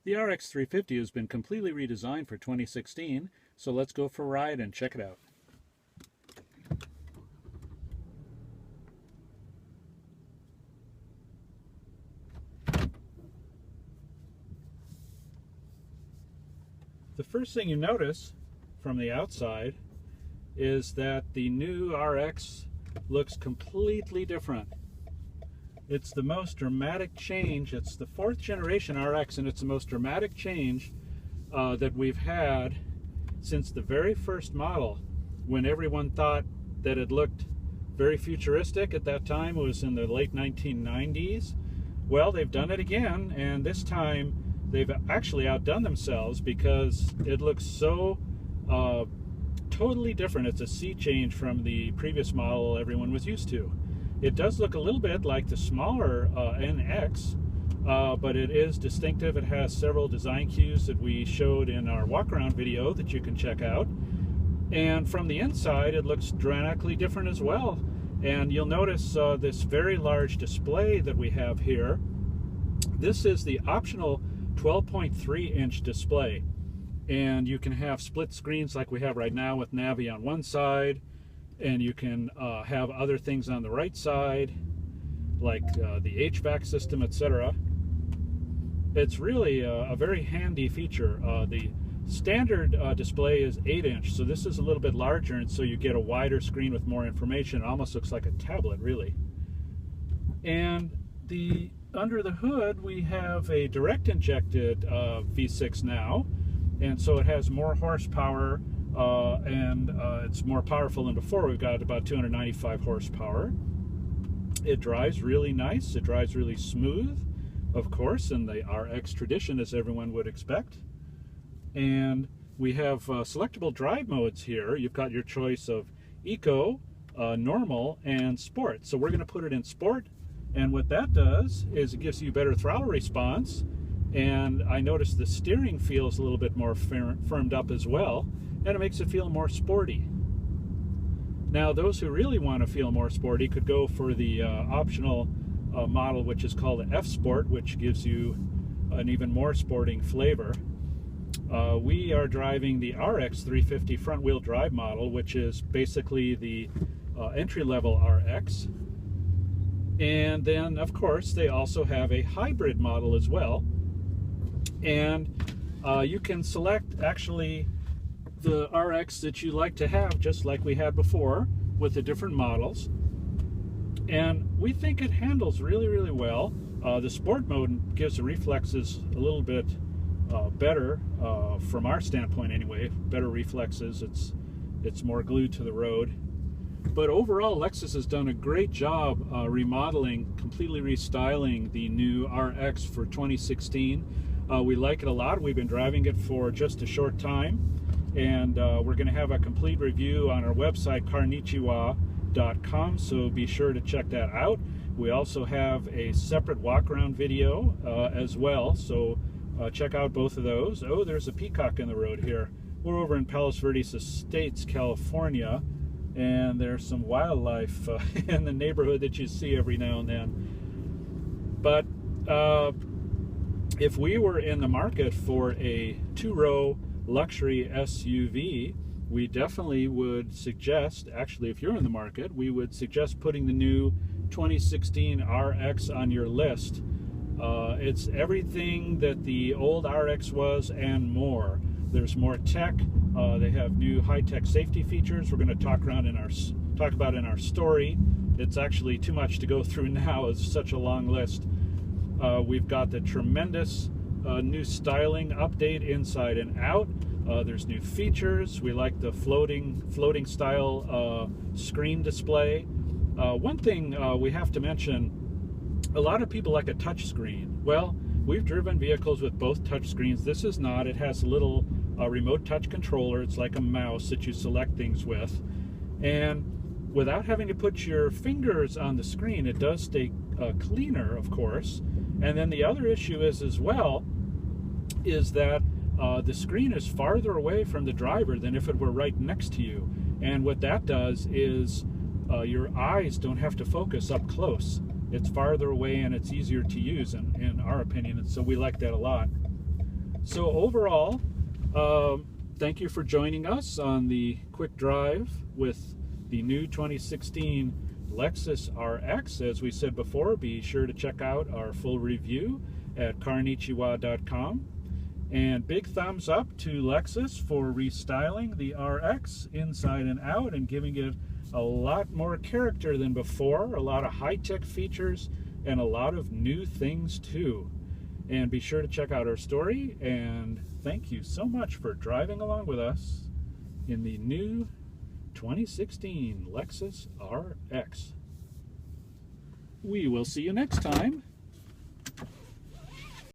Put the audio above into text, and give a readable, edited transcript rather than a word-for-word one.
The RX 350 has been completely redesigned for 2016, so let's go for a ride and check it out. The first thing you notice from the outside is that the new RX looks completely different. It's the most dramatic change. It's the 4th generation RX, and it's the most dramatic change that we've had since the very first model, when everyone thought that it looked very futuristic. At that time, it was in the late 1990s. Well, they've done it again, and this time they've actually outdone themselves because it looks so totally different. It's a sea change from the previous model everyone was used to. It does look a little bit like the smaller NX, but it is distinctive. It has several design cues that we showed in our walk-around video that you can check out. And from the inside, it looks dramatically different as well. And you'll notice this very large display that we have here. This is the optional 12.3-inch display. And you can have split screens like we have right now with Navi on one side, and you can have other things on the right side, like the HVAC system, etc. It's really a very handy feature. The standard display is 8-inch, so this is a little bit larger, and so you get a wider screen with more information. It almost looks like a tablet, really. And under the hood, we have a direct injected V6 now, and so it has more horsepower. And it's more powerful than before. We've got about 295 horsepower. It drives really nice. It drives really smooth, of course, in the RX tradition, as everyone would expect. And we have selectable drive modes here. You've got your choice of Eco, Normal, and Sport. So we're going to put it in Sport, and what that does is it gives you better throttle response. And I noticed the steering feels a little bit more firmed up as well, and it makes it feel more sporty. Now, those who really want to feel more sporty could go for the optional model, which is called the F Sport, which gives you an even more sporting flavor. We are driving the RX 350 front-wheel drive model, which is basically the entry-level RX. And then, of course, they also have a hybrid model as well. And you can select, actually, the RX that you like to have, just like we had before with the different models. And we think it handles really, really well. The Sport mode gives the reflexes a little bit better, from our standpoint anyway. Better reflexes. It's more glued to the road. But overall, Lexus has done a great job remodeling, completely restyling the new RX for 2016. We like it a lot. We've been driving it for just a short time. And we're going to have a complete review on our website, CarNichiWa.com, so be sure to check that out. We also have a separate walk-around video as well, so check out both of those. Oh, there's a peacock in the road here. We're over in Palos Verdes Estates, California, and there's some wildlife in the neighborhood that you see every now and then. But if we were in the market for a 2-row luxury SUV, we definitely would suggest, actually if you're in the market, we would suggest putting the new 2016 RX on your list. It's everything that the old RX was and more. There's more tech. They have new high-tech safety features we're going to talk about in our story. It's actually too much to go through now. It's such a long list. We've got the tremendous new styling update inside and out. There's new features. We like the floating style screen display. One thing we have to mention, a lot of people like a touch screen. Well, we've driven vehicles with both touch screens. This is not. It has a little remote touch controller. It's like a mouse that you select things with. And without having to put your fingers on the screen, it does stay cleaner, of course. And then the other issue is as well, is that the screen is farther away from the driver than if it were right next to you. And what that does is your eyes don't have to focus up close. It's farther away and it's easier to use in our opinion, and so we like that a lot. So overall, thank you for joining us on the quick drive with the new 2016 Lexus RX. As we said before, be sure to check out our full review at CarNichiWa.com. And big thumbs up to Lexus for restyling the RX inside and out and giving it a lot more character than before, a lot of high-tech features, and a lot of new things too. And be sure to check out our story, and thank you so much for driving along with us in the new 2016 Lexus RX. We will see you next time.